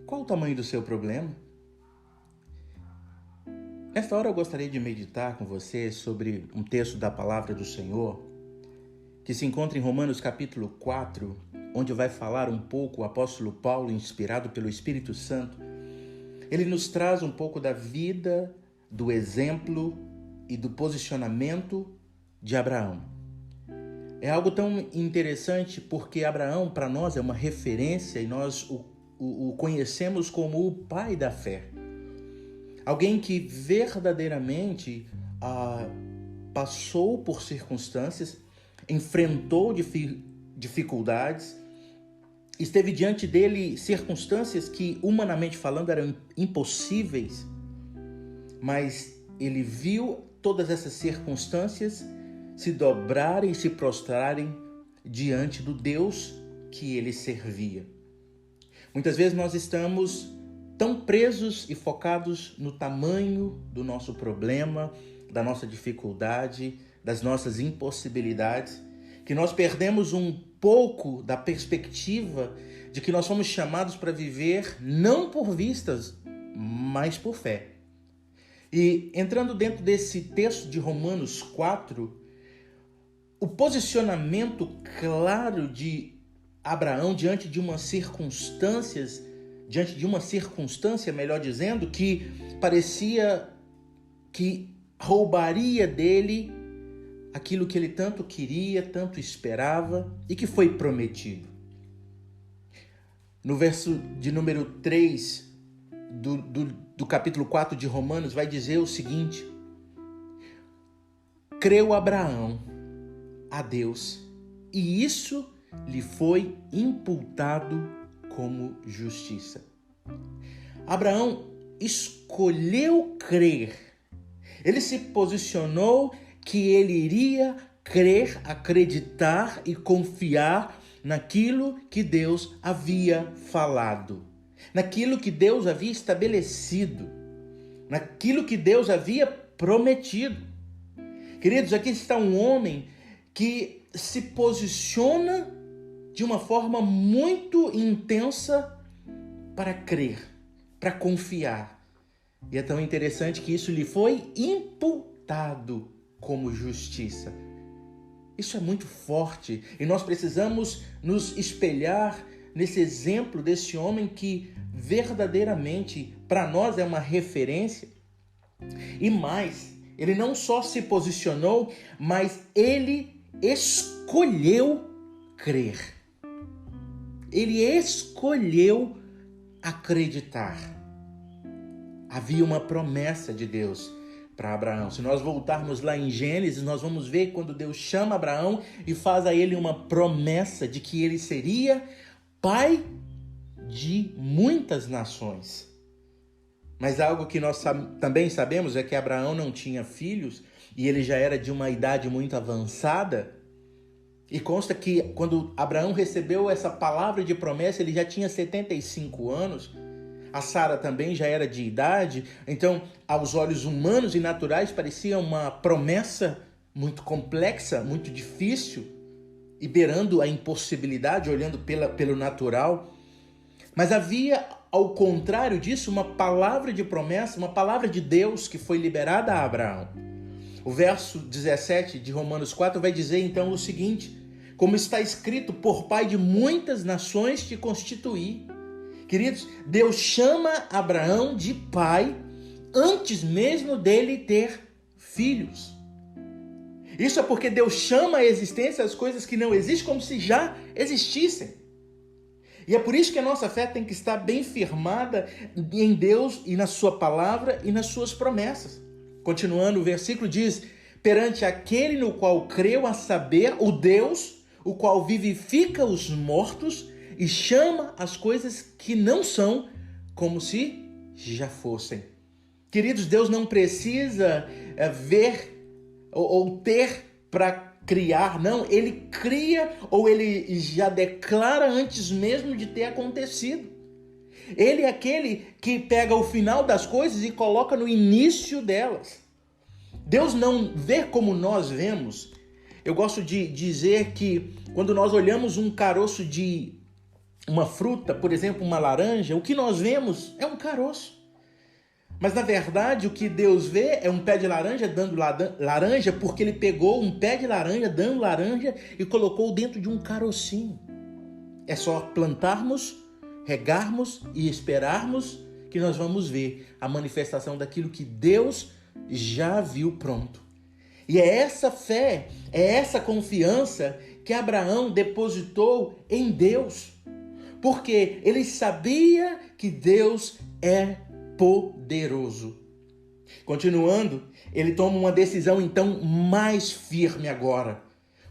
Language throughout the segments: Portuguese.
Qual o tamanho do seu problema? Nesta hora eu gostaria de meditar com você sobre um texto da Palavra do Senhor que se encontra em Romanos capítulo 4, onde vai falar um pouco o apóstolo Paulo, inspirado pelo Espírito Santo. Ele nos traz um pouco da vida, do exemplo e do posicionamento de Abraão. É algo tão interessante porque Abraão, para nós, é uma referência e nós o conhecemos como o pai da fé. Alguém que verdadeiramente passou por circunstâncias, enfrentou dificuldades, esteve diante dele circunstâncias que, humanamente falando, eram impossíveis, mas ele viu todas essas circunstâncias se dobrarem e se prostrarem diante do Deus que ele servia. Muitas vezes nós estamos tão presos e focados no tamanho do nosso problema, da nossa dificuldade, das nossas impossibilidades, que nós perdemos um pouco da perspectiva de que nós somos chamados para viver não por vistas, mas por fé. E entrando dentro desse texto de Romanos 4, o posicionamento claro de Abraão diante de uma circunstância, melhor dizendo, que parecia que roubaria dele aquilo que ele tanto queria, tanto esperava e que foi prometido. No verso de número 3 do capítulo 4 de Romanos vai dizer o seguinte: creu Abraão a Deus e isso lhe foi imputado como justiça. Abraão escolheu crer. Ele se posicionou que ele iria crer, acreditar e confiar naquilo que Deus havia falado, naquilo que Deus havia estabelecido, naquilo que Deus havia prometido. Queridos, aqui está um homem que se posiciona de uma forma muito intensa para crer, para confiar. E é tão interessante que isso lhe foi imputado como justiça. Isso é muito forte e nós precisamos nos espelhar nesse exemplo desse homem que verdadeiramente para nós é uma referência. E mais, ele não só se posicionou, mas ele escolheu crer. Ele escolheu acreditar. Havia uma promessa de Deus para Abraão. Se nós voltarmos lá em Gênesis, nós vamos ver quando Deus chama Abraão e faz a ele uma promessa de que ele seria pai de muitas nações. Mas algo que nós também sabemos é que Abraão não tinha filhos e ele já era de uma idade muito avançada. E consta que quando Abraão recebeu essa palavra de promessa, ele já tinha 75 anos. A Sara também já era de idade. Então, aos olhos humanos e naturais, parecia uma promessa muito complexa, muito difícil, e beirando a impossibilidade, olhando pelo natural. Mas havia, ao contrário disso, uma palavra de promessa, uma palavra de Deus que foi liberada a Abraão. O verso 17 de Romanos 4 vai dizer então o seguinte: como está escrito, por pai de muitas nações te constituí. Queridos, Deus chama Abraão de pai antes mesmo dele ter filhos. Isso é porque Deus chama à existência as coisas que não existem como se já existissem. E é por isso que a nossa fé tem que estar bem firmada em Deus e na sua palavra e nas suas promessas. Continuando, o versículo diz: perante aquele no qual creu, a saber, o Deus, o qual vivifica os mortos e chama as coisas que não são como se já fossem. Queridos, Deus não precisa ver ou ter para criar, não. Ele cria ou ele já declara antes mesmo de ter acontecido. Ele é aquele que pega o final das coisas e coloca no início delas. Deus não vê como nós vemos. Eu gosto de dizer que quando nós olhamos um caroço de uma fruta, por exemplo, uma laranja, o que nós vemos é um caroço. Mas, na verdade, o que Deus vê é um pé de laranja dando laranja, porque ele pegou um pé de laranja dando laranja e colocou dentro de um carocinho. É só plantarmos, regarmos e esperarmos que nós vamos ver a manifestação daquilo que Deus já viu pronto. E é essa fé, é essa confiança que Abraão depositou em Deus. Porque ele sabia que Deus é poderoso. Continuando, ele toma uma decisão então mais firme agora.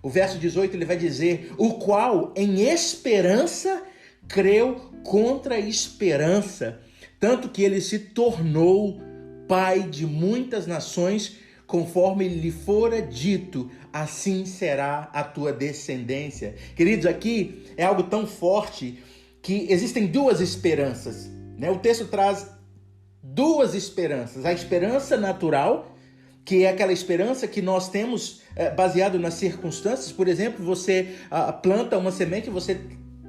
O verso 18 ele vai dizer: o qual em esperança creu contra a esperança, tanto que ele se tornou pai de muitas nações, conforme lhe fora dito, assim será a tua descendência. Queridos, aqui é algo tão forte que existem duas esperanças, né? O texto traz duas esperanças. A esperança natural, que é aquela esperança que nós temos baseado nas circunstâncias. Por exemplo, você planta uma semente, você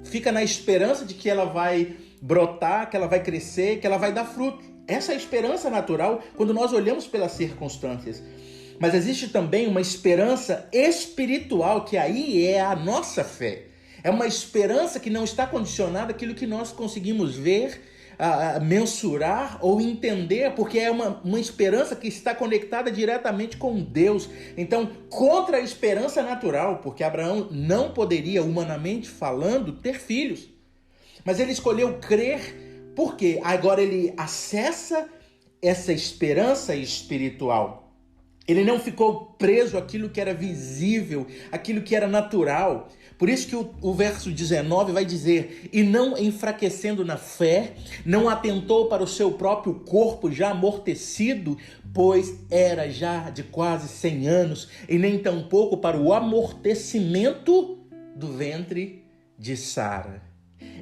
fica na esperança de que ela vai brotar, que ela vai crescer, que ela vai dar fruto. Essa é a esperança natural quando nós olhamos pelas circunstâncias. Mas existe também uma esperança espiritual, que aí é a nossa fé. É uma esperança que não está condicionada àquilo que nós conseguimos ver, mensurar ou entender, porque é uma esperança que está conectada diretamente com Deus. Então, contra a esperança natural, porque Abraão não poderia, humanamente falando, ter filhos. Mas ele escolheu crer, porque agora ele acessa essa esperança espiritual. Ele não ficou preso àquilo que era visível, àquilo que era natural. Por isso que o verso 19 vai dizer: e não enfraquecendo na fé, não atentou para o seu próprio corpo já amortecido, pois era já de quase 100 anos, e nem tampouco para o amortecimento do ventre de Sara.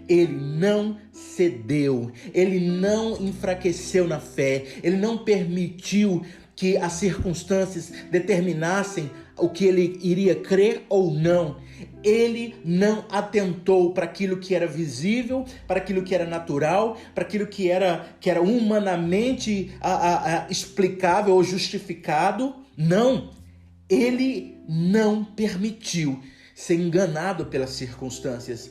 Ele não cedeu, ele não enfraqueceu na fé, ele não permitiu que as circunstâncias determinassem o que ele iria crer ou não. Ele não atentou para aquilo que era visível, para aquilo que era natural, para aquilo que era humanamente explicável ou justificado. Não, ele não permitiu ser enganado pelas circunstâncias.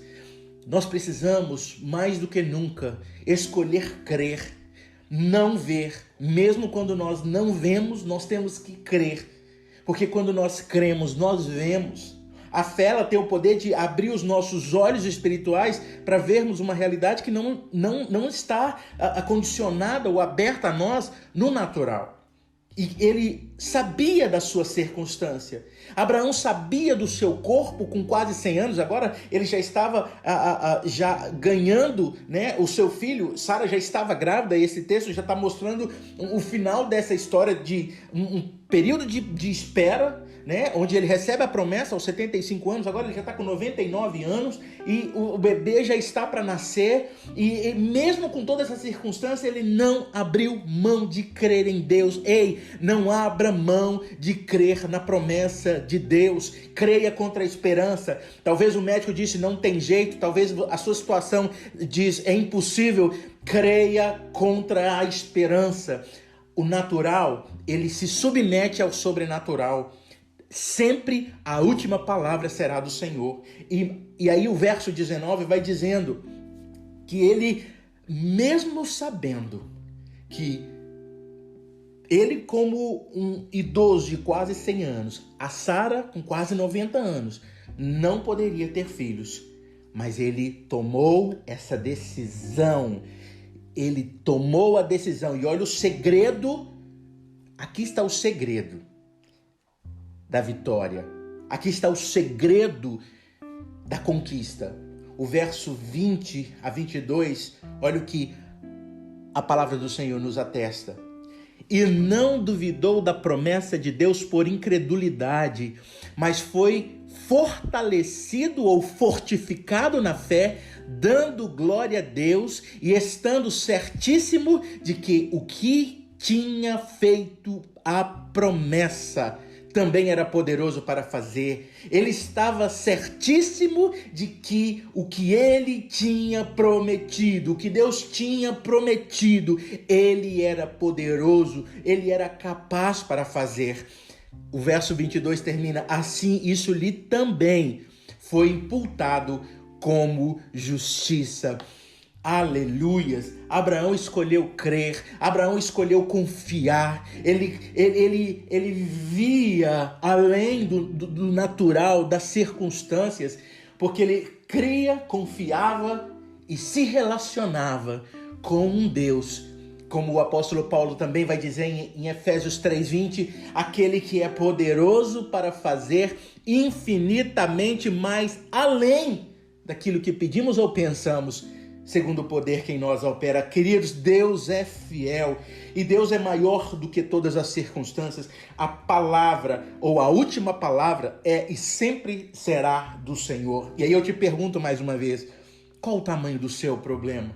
Nós precisamos, mais do que nunca, escolher crer, não ver. Mesmo quando nós não vemos, nós temos que crer. Porque quando nós cremos, nós vemos. A fé ela tem o poder de abrir os nossos olhos espirituais para vermos uma realidade que não está condicionada ou aberta a nós no natural. E ele sabia da sua circunstância. Abraão sabia do seu corpo com quase 100 anos. Agora ele já estava já ganhando, né, o seu filho. Sara já estava grávida. E esse texto já está mostrando o final dessa história de um período de espera, né, onde ele recebe a promessa aos 75 anos. Agora ele já está com 99 anos e o bebê já está para nascer. E mesmo com toda essa circunstância, ele não abriu mão de crer em Deus. Ei, não abra mão de crer na promessa de Deus. Creia contra a esperança. Talvez o médico disse não tem jeito, talvez a sua situação diz é impossível. Creia contra a esperança. O natural, ele se submete ao sobrenatural. Sempre a última palavra será do Senhor. E aí o verso 19 vai dizendo que ele, mesmo sabendo que ele, como um idoso de quase 100 anos, a Sara com quase 90 anos, não poderia ter filhos. Mas ele tomou essa decisão. Ele tomou a decisão. E olha o segredo. Aqui está o segredo da vitória. Aqui está o segredo da conquista. O verso 20 a 22, olha o que a palavra do Senhor nos atesta. E não duvidou da promessa de Deus por incredulidade, mas foi fortalecido ou fortificado na fé, dando glória a Deus e estando certíssimo de que o que tinha feito a promessa também era poderoso para fazer. Ele estava certíssimo de que o que ele tinha prometido, o que Deus tinha prometido, ele era poderoso, ele era capaz para fazer. O verso 22 termina: assim isso lhe também foi imputado como justiça. Aleluias! Abraão escolheu crer, Abraão escolheu confiar, ele via além do natural, das circunstâncias, porque ele cria, confiava e se relacionava com um Deus, como o apóstolo Paulo também vai dizer em Efésios 3:20, aquele que é poderoso para fazer infinitamente mais além daquilo que pedimos ou pensamos, segundo o poder que em nós opera. Queridos, Deus é fiel e Deus é maior do que todas as circunstâncias. A palavra, ou a última palavra, é e sempre será do Senhor. E aí eu te pergunto mais uma vez, qual o tamanho do seu problema?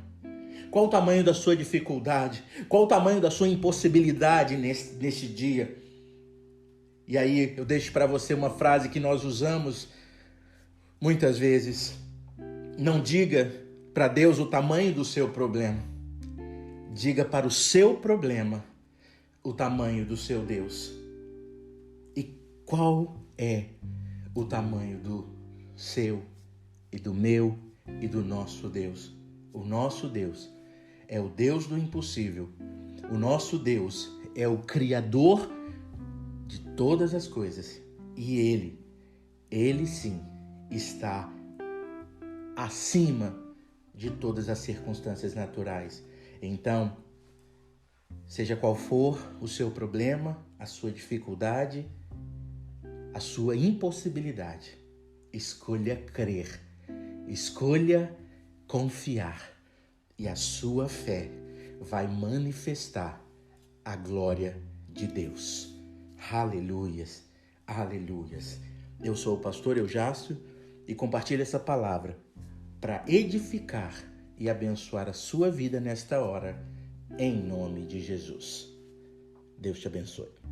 Qual o tamanho da sua dificuldade? Qual o tamanho da sua impossibilidade neste dia? E aí eu deixo para você uma frase que nós usamos muitas vezes. Não diga para Deus o tamanho do seu problema. Diga para o seu problema o tamanho do seu Deus. E qual é o tamanho do seu e do meu e do nosso Deus? O nosso Deus é o Deus do impossível. O nosso Deus é o Criador de todas as coisas. E Ele sim, está acima de todas as circunstâncias naturais. Então, seja qual for o seu problema, a sua dificuldade, a sua impossibilidade, escolha crer, escolha confiar, e a sua fé vai manifestar a glória de Deus. Aleluias, aleluias. Eu sou o pastor Eujácio e compartilho essa palavra para edificar e abençoar a sua vida nesta hora, em nome de Jesus. Deus te abençoe.